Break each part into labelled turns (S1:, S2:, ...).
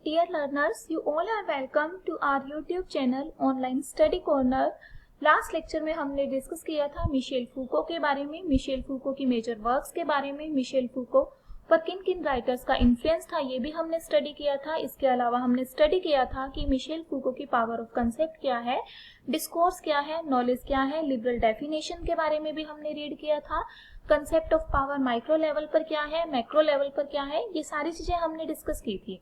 S1: Dear learners, you all are welcome to our YouTube channel Online Study Corner. Last lecture में हमने discuss किया था Michel Foucault के बारे में, मिशेल फूको की मेजर वर्क्स के बारे में, मिशेल फूको पर किन किन राइटर्स का इन्फ्लुएंस था ये भी हमने स्टडी किया था। इसके अलावा हमने स्टडी किया था कि मिशेल फूको की पावर ऑफ कंसेप्ट क्या है, डिस्कोर्स क्या है, नॉलेज क्या है, लिबरल डेफिनेशन के बारे में भी हमने रीड किया था। Concept of power micro level पर क्या है, मैक्रो लेवल पर क्या है, ये सारी चीजें हमने डिस्कस की थी।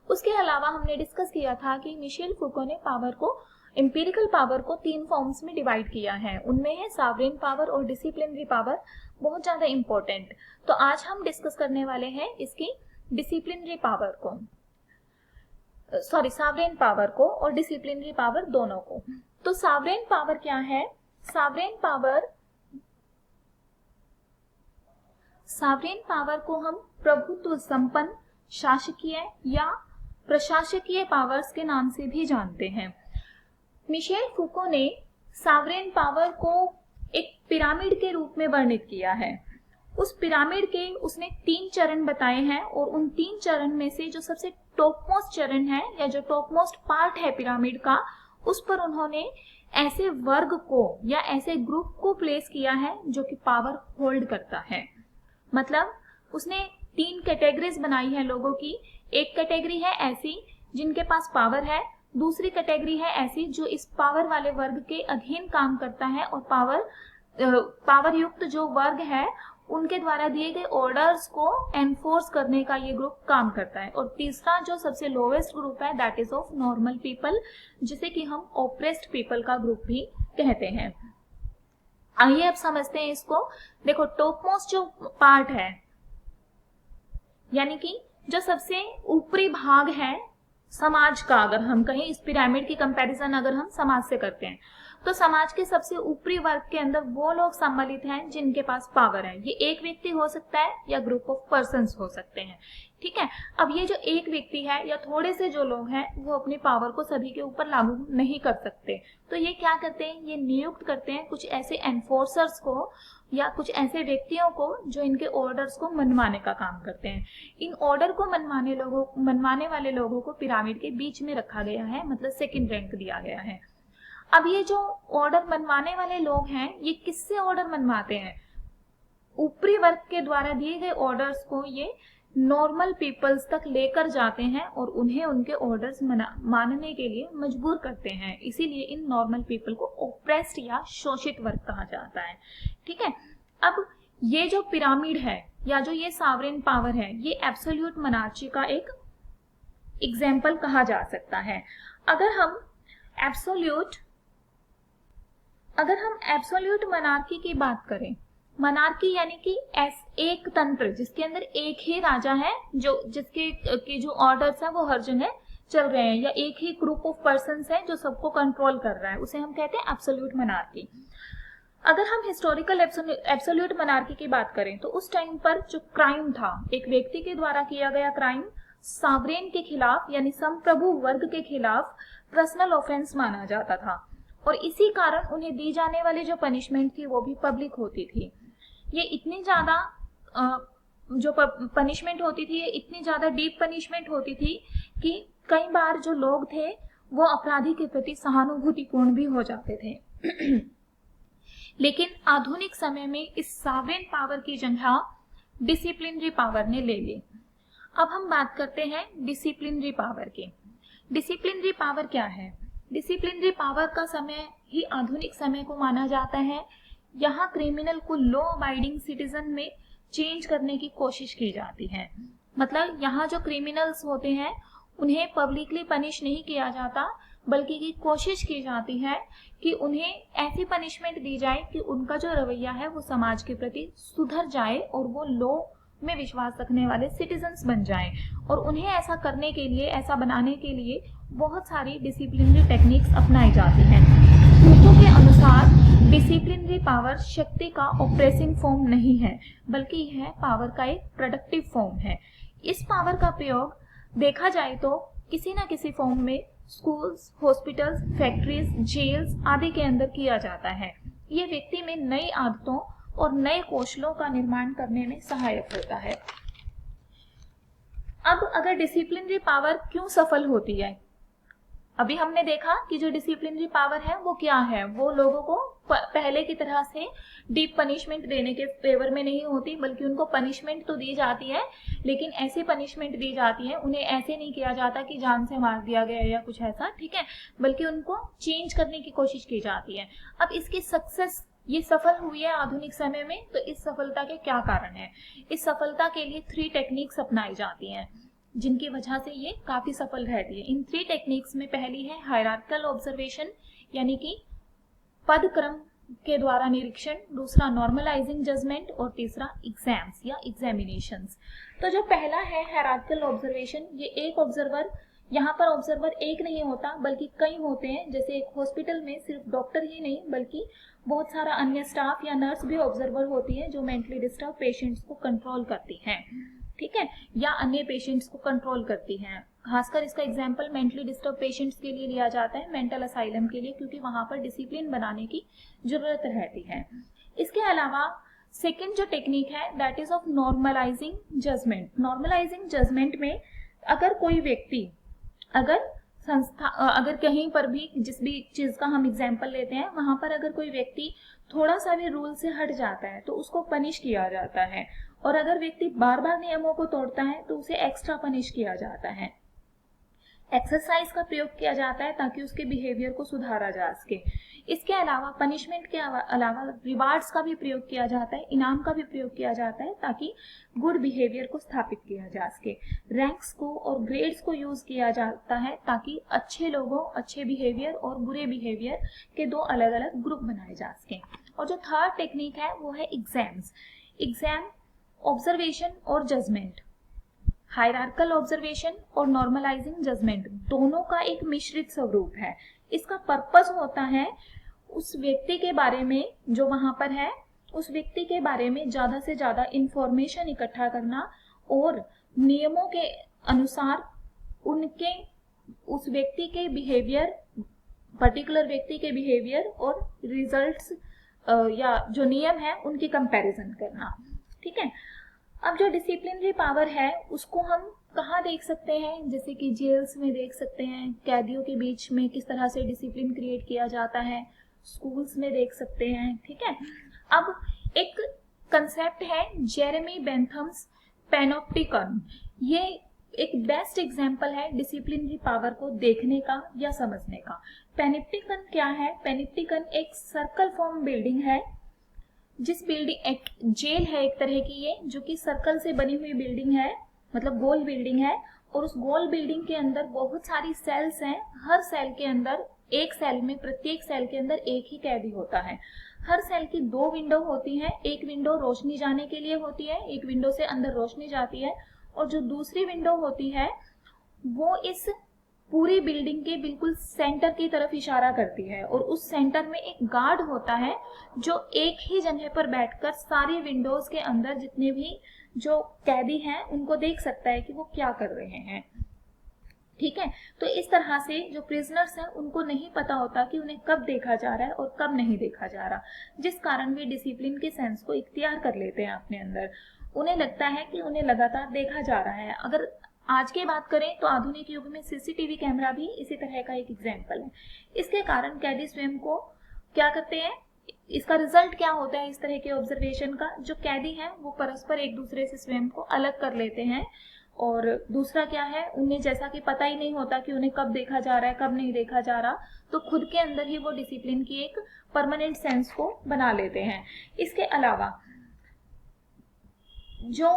S1: उसके अलावा हमने डिस्कस किया था कि मिशेल फूको ने पावर को, एम्पिरिकल पावर को 3 फॉर्म्स में डिवाइड किया है। उनमें है सॉवरेन पावर और डिसिप्लिनरी पावर, बहुत ज्यादा इंपॉर्टेंट। तो आज हम डिस्कस करने वाले हैं इसकी डिसिप्लिनरी पावर को, सॉवरेन पावर को और डिसिप्लिनरी पावर दोनों को। तो सॉवरेन पावर क्या है? सॉवरेन पावर को हम प्रभुत्व संपन्न, शासकीय या प्रशासकीय पावर्स के नाम से भी जानते हैं। मिशेल फूको ने सॉवरेन पावर को एक पिरामिड के रूप में वर्णित किया है। उस पिरामिड के उसने 3 चरण बताए हैं और उन 3 चरण में से जो सबसे टॉपमोस्ट चरण है या जो टॉपमोस्ट पार्ट है पिरामिड का, उस पर उन्होंने ऐसे वर्ग को या ऐसे ग्रुप को प्लेस किया है जो कि पावर होल्ड करता है। मतलब उसने 3 कैटेगरीज बनाई है लोगों की। एक कैटेगरी है ऐसी जिनके पास पावर है, दूसरी कैटेगरी है ऐसी जो इस पावर वाले वर्ग के अधीन काम करता है और पावर युक्त जो वर्ग है उनके द्वारा दिए गए ऑर्डर्स को एनफोर्स करने का ये ग्रुप काम करता है। और तीसरा जो सबसे लोवेस्ट ग्रुप है that is of normal people, जिसे कि हम ऑप्रेस्ड पीपल का ग्रुप भी कहते हैं। आइए अब समझते हैं इसको। देखो, टॉपमोस्ट जो पार्ट है यानी कि जो सबसे ऊपरी भाग है समाज का, अगर हम कहें इस पिरामिड की कंपैरिजन अगर हम समाज से करते हैं तो समाज के सबसे ऊपरी वर्ग के अंदर वो लोग सम्मिलित हैं जिनके पास पावर है। ये एक व्यक्ति हो सकता है या ग्रुप ऑफ पर्संस हो सकते हैं। ठीक है, अब ये जो एक व्यक्ति है या थोड़े से जो लोग हैं वो अपनी पावर को सभी के ऊपर लागू नहीं कर सकते, तो ये क्या करते हैं, ये नियुक्त करते हैं कुछ ऐसे एनफोर्सर्स को या कुछ ऐसे व्यक्तियों को जो इनके ऑर्डर्स को मनवाने का काम करते हैं। इन ऑर्डर को मनवाने वाले लोगों को पिरामिड के बीच में रखा गया है, मतलब सेकंड रैंक दिया गया है। अब ये जो ऑर्डर मनवाने वाले लोग हैं ये किससे ऑर्डर मनवाते हैं? ऊपरी वर्ग के द्वारा दिए गए ऑर्डर्स को ये नॉर्मल पीपल्स तक लेकर जाते हैं और उन्हें उनके ऑर्डर्स मानने के लिए मजबूर करते हैं। इसीलिए इन नॉर्मल पीपल को ओप्रेस्ड या शोषित वर्ग कहा जाता है। ठीक है, अब ये जो पिरामिड है या जो ये सॉवरेन पावर है ये एब्सोल्यूट मोनार्ची का एक एग्जाम्पल कहा जा सकता है। अगर हम एब्सोल्यूट मोनार्की की बात करें, मोनार्की यानी कि एक तंत्र जिसके अंदर एक ही राजा है, जो जिसके जो ऑर्डर्स है वो हर जगह चल रहे हैं, या एक ही ग्रुप ऑफ पर्संस है जो सबको कंट्रोल कर रहा है, उसे हम कहते हैं एब्सोल्यूट मोनार्की। अगर हम हिस्टोरिकल एब्सोल्यूट मोनार्की की बात करें तो उस टाइम पर जो क्राइम था, एक व्यक्ति के द्वारा किया गया क्राइम सॉवरेन के खिलाफ यानी संप्रभु वर्ग के खिलाफ पर्सनल ऑफेंस माना जाता था और इसी कारण उन्हें दी जाने वाली जो पनिशमेंट थी वो भी पब्लिक होती थी। ये इतनी ज्यादा जो पनिशमेंट होती थी ये इतनी ज्यादा डीप पनिशमेंट होती थी कि कई बार जो लोग थे वो अपराधी के प्रति सहानुभूतिपूर्ण भी हो जाते थे। लेकिन आधुनिक समय में इस सॉवरेन पावर की जगह डिसिप्लिनरी पावर ने ले ली। अब हम बात करते हैं डिसिप्लिनरी पावर की। डिसिप्लिनरी पावर क्या है? डिसिप्लिनरी पावर का समय ही आधुनिक समय को माना जाता है। यहाँ क्रिमिनल को लॉ अबाइडिंग सिटीजन में चेंज करने की कोशिश की जाती है। मतलब यहाँ जो क्रिमिनल्स होते हैं उन्हें पब्लिकली पनिश नहीं किया जाता, बल्कि की कोशिश की जाती है कि उन्हें ऐसी पनिशमेंट दी जाए कि उनका जो रवैया है वो समाज के प्रति सुधर जाए और वो लॉ में विश्वास रखने वाले सिटीजन्स बन जाएं। और उन्हें ऐसा करने के लिए, ऐसा बनाने के लिए बहुत सारी डिसिप्लिनरी टेक्निक्स अपनाई जाती हैं। फूको के अनुसार डिसिप्लिनरी पावर शक्ति का ऑपरेसिंग फॉर्म नहीं है, बल्कि यह पावर का एक प्रोडक्टिव फॉर्म है। इस पावर का प्रयोग देखा जाए तो किसी न किसी फॉर्म में स्कूल्स, हॉस्पिटल्स, फैक्ट्रीज, जेल्स आदि के अंदर किया जाता है। ये व्यक्ति में नई आदतों और नए कौशलों का निर्माण करने में सहायक होता है। अब अगर डिसिप्लिनरी पावर क्यों सफल होती है, अभी हमने देखा कि जो डिसिप्लिनरी पावर है वो क्या है, वो लोगों को पहले की तरह से डीप पनिशमेंट देने के फेवर में नहीं होती, बल्कि उनको पनिशमेंट तो दी जाती है, लेकिन ऐसी पनिशमेंट दी जाती है, उन्हें ऐसे नहीं किया जाता कि जान से मार दिया गया या कुछ ऐसा, ठीक है, बल्कि उनको चेंज करने की कोशिश की जाती है। अब इसकी सक्सेस ये सफल हुई है आधुनिक समय में, तो इस सफलता के क्या कारण है? इस सफलता के लिए 3 टेक्निक्स अपनाई जाती हैं, जिनकी वजह से ये काफी सफल रहती है। इन 3 टेक्निक्स में पहली है हायरार्किकल ऑब्जर्वेशन, यानी कि पद क्रम के द्वारा निरीक्षण, दूसरा नॉर्मलाइजिंग जजमेंट और तीसरा एग्जाम्स या एग्जामिनेशंस। तो जो पहला है हायरार्किकल ऑब्जर्वेशन, ये एक ऑब्जर्वर, यहाँ पर ऑब्जर्वर एक नहीं होता बल्कि कई होते हैं। जैसे एक हॉस्पिटल में सिर्फ डॉक्टर ही नहीं बल्कि बहुत सारा अन्य स्टाफ या नर्स भी ऑब्जर्वर होती है, जो मेंटली डिस्टर्ब पेशेंट्स को कंट्रोल करती हैं, ठीक है, या अन्य पेशेंट्स को कंट्रोल करती हैं। खासकर इसका एग्जांपल मेंटली डिस्टर्ब पेशेंट्स के लिए लिया जाता है, मेंटल असाइलम के लिए, क्योंकि वहां पर डिसिप्लिन बनाने की जरूरत रहती है। इसके अलावा सेकंड जो टेक्निक है that is of normalizing judgement. Normalizing judgement में अगर कोई व्यक्ति अगर कहीं पर भी जिस भी चीज का हम एग्जाम्पल लेते हैं, वहां पर अगर कोई व्यक्ति थोड़ा सा भी रूल से हट जाता है तो उसको पनिश किया जाता है, और अगर व्यक्ति बार बार नियमों को तोड़ता है तो उसे एक्स्ट्रा पनिश किया जाता है। एक्सरसाइज का प्रयोग किया जाता है ताकि उसके बिहेवियर को सुधारा जा सके। इसके अलावा पनिशमेंट के अलावा रिवार्ड्स का भी प्रयोग किया जाता है, इनाम का भी प्रयोग किया जाता है, ताकि गुड बिहेवियर को स्थापित किया जा सके। रैंक्स को और ग्रेड्स को यूज किया जाता है ताकि अच्छे लोगों, अच्छे बिहेवियर और बुरे बिहेवियर के 2 अलग अलग ग्रुप बनाए जा सके। और जो थर्ड टेक्निक है वो है एग्जाम्स। एग्जाम ऑब्जर्वेशन और जजमेंट, हायरार्किकल ऑब्जर्वेशन और नॉर्मलाइजिंग जजमेंट दोनों का एक मिश्रित स्वरूप है। इसका पर्पस होता है उस व्यक्ति के बारे में, जो वहां पर है, उस व्यक्ति के बारे में ज्यादा से ज्यादा इंफॉर्मेशन इकट्ठा करना और नियमों के अनुसार उनके उस व्यक्ति के बिहेवियर, पर्टिकुलर व्यक्ति के बिहेवियर और रिजल्ट्स या जो नियम है उनकी कंपैरिजन करना, ठीक है। अब जो डिसिप्लिनरी पावर है उसको हम कहाँ देख सकते हैं? जैसे कि जेल्स में देख सकते हैं, कैदियों के बीच में किस तरह से डिसिप्लिन क्रिएट किया जाता है, स्कूल्स में देख सकते हैं, ठीक है। अब एक कंसेप्ट है जेरेमी बेंथम्स पैनोप्टिकन, ये एक बेस्ट एग्जाम्पल है डिसिप्लिनरी पावर को देखने का या समझने का। पैनोप्टिकन क्या है? पैनोप्टिकन एक सर्कल फॉर्म बिल्डिंग है, जिस बिल्डिंग एक जेल है एक तरह की ये, जो कि सर्कल से बनी हुई बिल्डिंग है, मतलब गोल बिल्डिंग है, और उस गोल बिल्डिंग के अंदर बहुत सारी सेल्स हैं। हर सेल के अंदर, एक सेल में, प्रत्येक सेल के अंदर एक ही कैदी होता है। हर सेल की 2 विंडो होती हैं, एक विंडो रोशनी जाने के लिए होती है, एक विंडो से अंदर रोशनी जाती है, और जो दूसरी विंडो होती है वो इस पूरी बिल्डिंग के बिल्कुल सेंटर की तरफ इशारा करती है, और उस सेंटर में एक गार्ड होता है जो एक ही जगह पर बैठकर सारी विंडोज के अंदर जितने भी जो कैदी हैं उनको देख सकता है कि वो क्या कर रहे हैं, ठीक है। तो इस तरह से जो प्रिजनर्स हैं उनको नहीं पता होता कि उन्हें कब देखा जा रहा है और कब नहीं देखा जा रहा, जिस कारण वे डिसिप्लिन के सेंस को इख्तियार कर लेते हैं अपने अंदर। उन्हें लगता है कि उन्हें लगातार देखा जा रहा है। अगर आज की बात करें तो आधुनिक युग में सीसीटीवी कैमरा भी इसी तरह का एक एग्जाम्पल है। इसके कारण कैदी स्वयं को क्या करते हैं, इसका रिजल्ट क्या होता है इस तरह के ऑब्जर्वेशन का? जो कैदी हैं वो परस्पर एक दूसरे से स्वयं को अलग कर लेते हैं, और दूसरा क्या है, उन्हें जैसा कि पता ही नहीं होता कि उन्हें कब देखा जा रहा है कब नहीं देखा जा रहा, तो खुद के अंदर ही वो डिसिप्लिन की एक परमानेंट सेंस को बना लेते हैं। इसके अलावा जो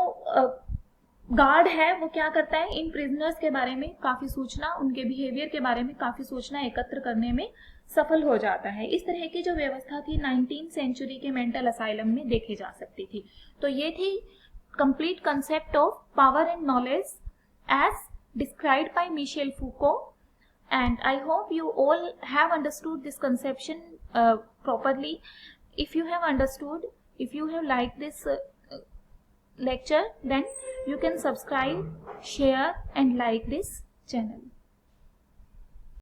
S1: गार्ड है वो क्या करता है, इन प्रिजनर्स के बारे में काफी सूचना, उनके बिहेवियर के बारे में काफी सूचना एकत्र करने में सफल हो जाता है। इस तरह की जो व्यवस्था थी 19वीं सेंचुरी के मेंटल असाइलम में देखी जा सकती थी। तो ये थी complete concept of power and knowledge as described by Michel Foucault, and I hope you all have understood this conception properly. If you have understood, if you have liked this lecture, then you can subscribe, share and like this channel.